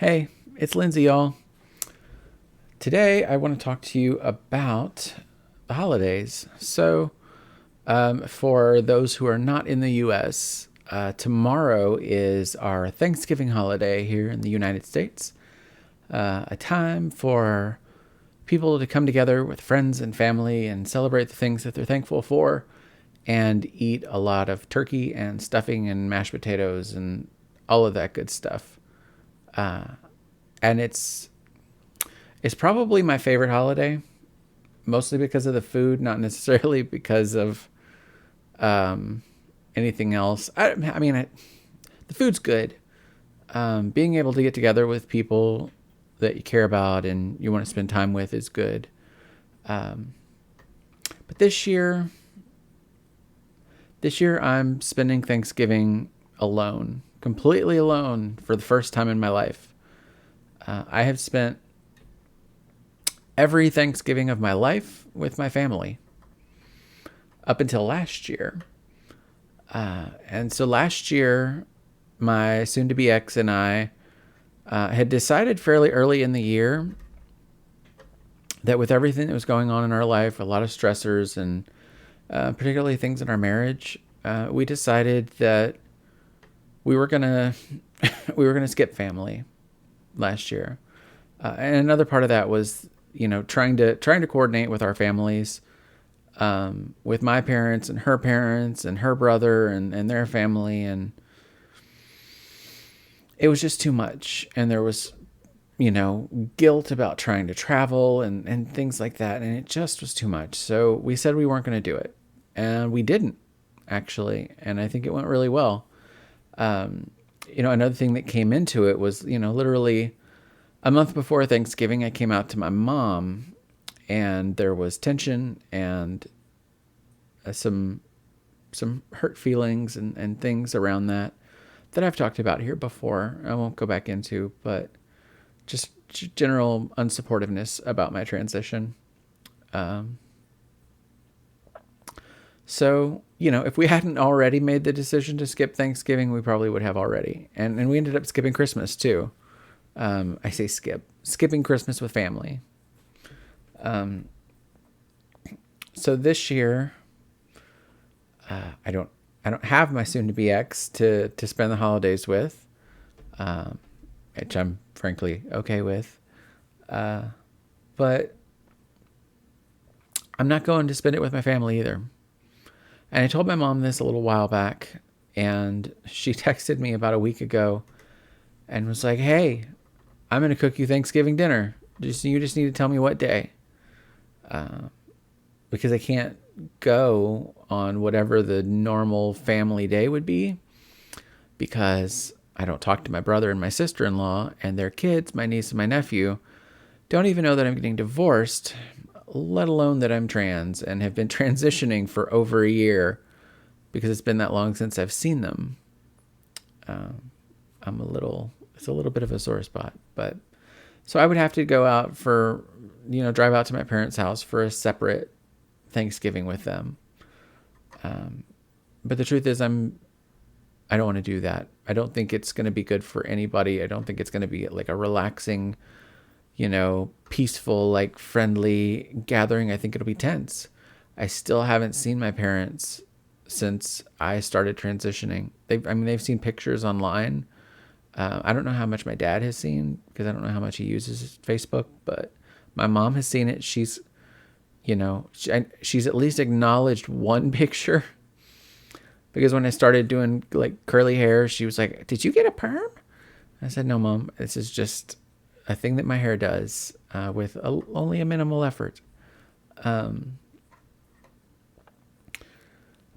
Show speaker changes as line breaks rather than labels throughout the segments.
Hey, it's Lindsay, y'all. Today, I want to talk to you about the holidays. For those who are not in the U.S., tomorrow is our Thanksgiving holiday here in the United States. A time for people to come together with friends and family and celebrate the things that they're thankful for and eat a lot of turkey and stuffing and mashed potatoes and all of that good stuff. Uh, and it's probably my favorite holiday, mostly because of the food, not necessarily because of um, anything else. The food's good. Being able to get together with people that you care about and you want to spend time with is good. Um, but this year I'm spending Thanksgiving alone, completely alone for the first time in my life. I have spent every Thanksgiving of my life with my family up until last year. And so last year, my soon to be ex and I had decided fairly early in the year that with everything that was going on in our life, a lot of stressors and particularly things in our marriage, we decided that we were gonna we were gonna skip family last year. And another part of that was, trying to coordinate with our families, with my parents and her brother and their family. And it was just too much. And there was, guilt about trying to travel and things like that. And it just was too much. So we said we weren't going to do it. And we didn't, actually. And I think it went really well. Another thing that came into it was, literally a month before Thanksgiving, I came out to my mom and there was tension and some hurt feelings and things around that I've talked about here before. I won't go back into, but just general unsupportiveness about my transition. Um, if we hadn't already made the decision to skip Thanksgiving, we probably would have already. And we ended up skipping Christmas too. I say skipping Christmas with family. Um, so this year, I don't have my soon to be ex to spend the holidays with, um, which I'm frankly okay with. Uh, but I'm not going to spend it with my family either. And I told my mom this a little while back, and she texted me about a week ago and was like, "Hey, I'm going to cook you Thanksgiving dinner. You just need to tell me what day." Because I can't go on whatever the normal family day would be because I don't talk to my brother and my sister-in-law and their kids, my niece and my nephew, don't even know that I'm getting divorced, let alone that I'm trans and have been transitioning for over a year because it's been that long since I've seen them. It's a little bit of a sore spot, but so I would have to go out drive out to my parents' house for a separate Thanksgiving with them. But the truth is I don't want to do that. I don't think it's going to be good for anybody. I don't think it's going to be like a relaxing, peaceful, like friendly gathering. I think it'll be tense. I still haven't seen my parents since I started transitioning. They've seen pictures online. I don't know how much my dad has seen because I don't know how much he uses Facebook, but my mom has seen it. She's at least acknowledged one picture because when I started doing like curly hair, she was like, "Did you get a perm?" I said, "No, Mom, this is just a thing that my hair does with only a minimal effort." Um,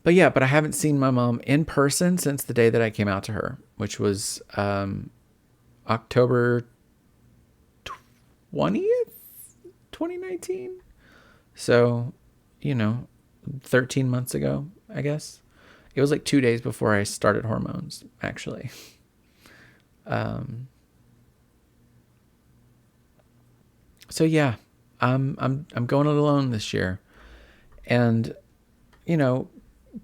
but I haven't seen my mom in person since the day that I came out to her, which was October 20th, 2019. So, 13 months ago, I guess. It was like 2 days before I started hormones, actually. Um, so yeah, I'm going it alone this year. And, you know,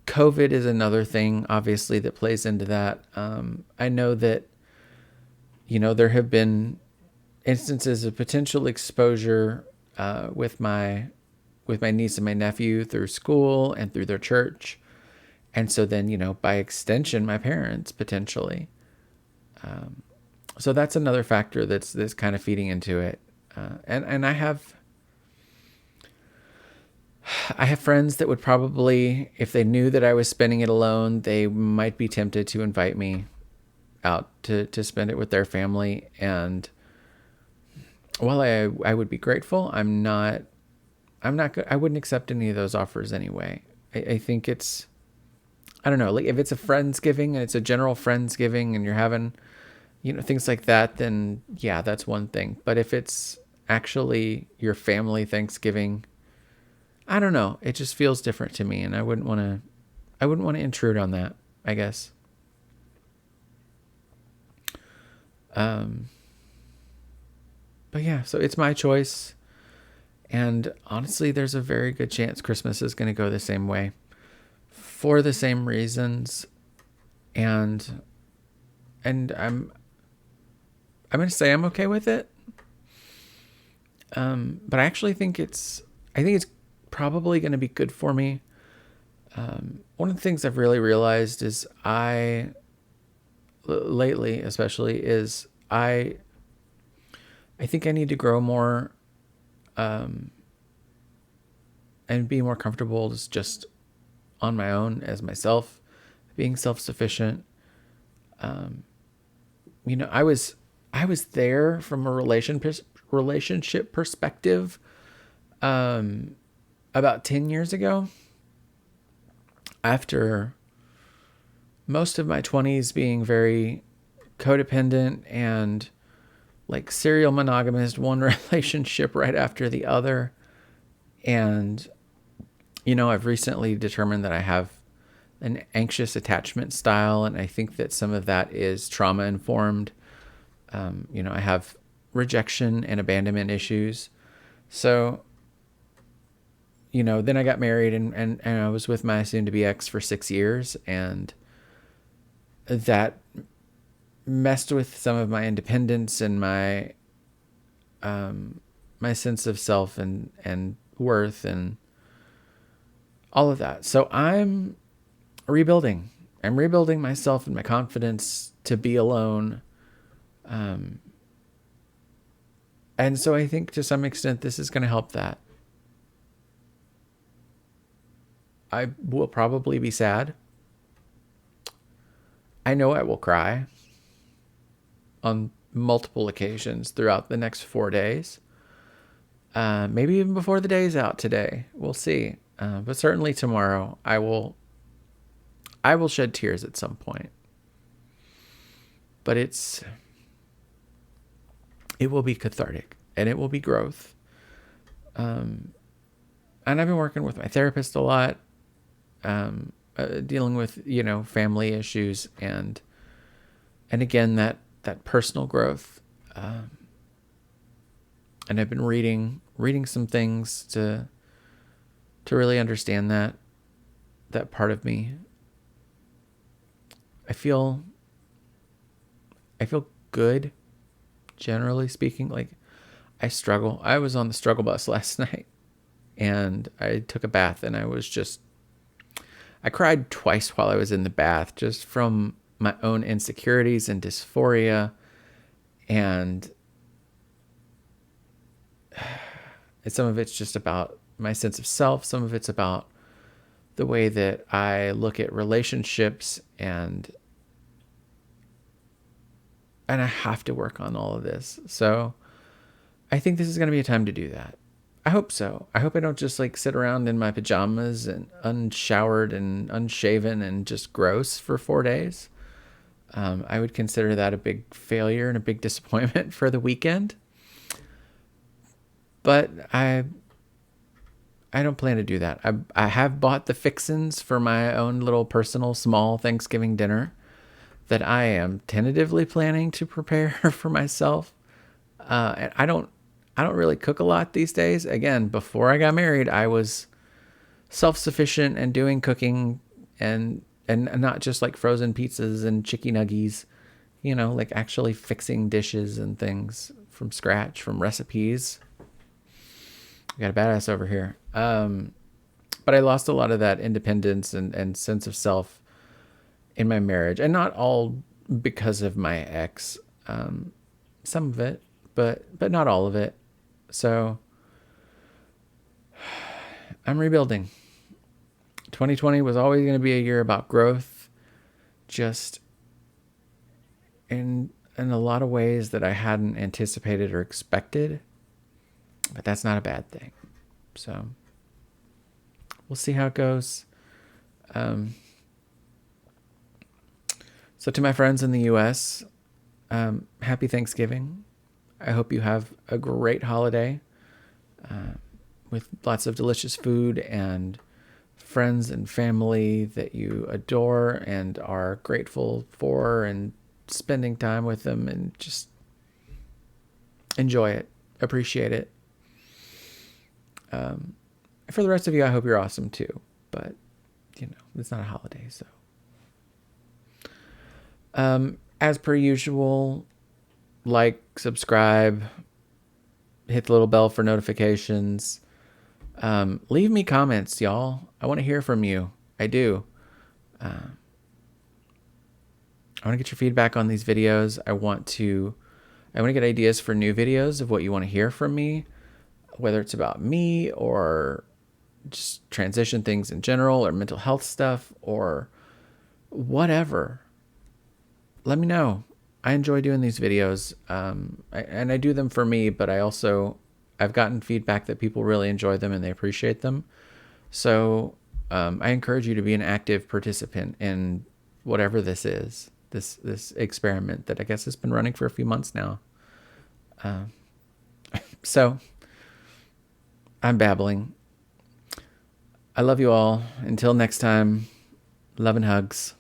COVID is another thing, obviously, that plays into that. I know that, there have been instances of potential exposure with my niece and my nephew through school and through their church. And so then, by extension, my parents potentially. So that's another factor that's kind of feeding into it. And I have friends that would probably, if they knew that I was spending it alone, they might be tempted to invite me out to spend it with their family. And while I would be grateful, I wouldn't accept any of those offers anyway. I think it's, I don't know, like if it's a Friendsgiving and it's a general Friendsgiving and you're having, things like that, then yeah, that's one thing. But if it's actually your family Thanksgiving, I don't know. It just feels different to me, and I wouldn't want to intrude on that, I guess. But yeah, so it's my choice. And honestly, there's a very good chance Christmas is going to go the same way for the same reasons. And I'm going to say I'm okay with it. But I actually think it's probably going to be good for me. One of the things I've really realized is lately especially, is I think I need to grow more, and be more comfortable just on my own as myself, being self-sufficient. I was there from a relationship perspective, about 10 years ago, after most of my 20s being very codependent and like serial monogamist, one relationship right after the other. And, I've recently determined that I have an anxious attachment style. And I think that some of that is trauma informed. I have rejection and abandonment issues. So, then I got married and I was with my soon to be ex for 6 years, and that messed with some of my independence and my my sense of self and worth and all of that. So I'm rebuilding. I'm rebuilding myself and my confidence to be alone. And so I think to some extent this is going to help that. I will probably be sad. I know I will cry on multiple occasions throughout the next 4 days. Maybe even before the day's out today. We'll see. But certainly tomorrow I will shed tears at some point. But it will be cathartic and it will be growth. And I've been working with my therapist a lot, dealing with, family issues and again, that personal growth. And I've been reading some things to really understand that part of me. I feel good, generally speaking. Like I struggle. I was on the struggle bus last night and I took a bath and I cried twice while I was in the bath, just from my own insecurities and dysphoria. And some of it's just about my sense of self. Some of it's about the way that I look at relationships, and I have to work on all of this. So I think this is going to be a time to do that. I hope so. I hope I don't just like sit around in my pajamas and unshowered and unshaven and just gross for 4 days. I would consider that a big failure and a big disappointment for the weekend. But I don't plan to do that. I have bought the fixins for my own little personal small Thanksgiving dinner that I am tentatively planning to prepare for myself. And I don't really cook a lot these days. Again, before I got married, I was self-sufficient and doing cooking and not just like frozen pizzas and chicken nuggies, like actually fixing dishes and things from scratch, from recipes. We got a badass over here. But I lost a lot of that independence and sense of self in my marriage, and not all because of my ex. Some of it, but not all of it. So I'm rebuilding. 2020 was always going to be a year about growth, just in a lot of ways that I hadn't anticipated or expected. But that's not a bad thing. So we'll see how it goes. So to my friends in the U.S., happy Thanksgiving. I hope you have a great holiday with lots of delicious food and friends and family that you adore and are grateful for, and spending time with them, and just enjoy it, appreciate it. For the rest of you, I hope you're awesome too, but it's not a holiday. So as per usual, like, subscribe, hit the little bell for notifications. Leave me comments, y'all. I want to hear from you. I do. I want to get your feedback on these videos. I want to get ideas for new videos of what you want to hear from me, whether it's about me or just transition things in general, or mental health stuff, or whatever. Let me know. I enjoy doing these videos, and I do them for me, but I've gotten feedback that people really enjoy them and they appreciate them. So I encourage you to be an active participant in whatever this is, this experiment that I guess has been running for a few months now. So I'm babbling. I love you all. Until next time, love and hugs.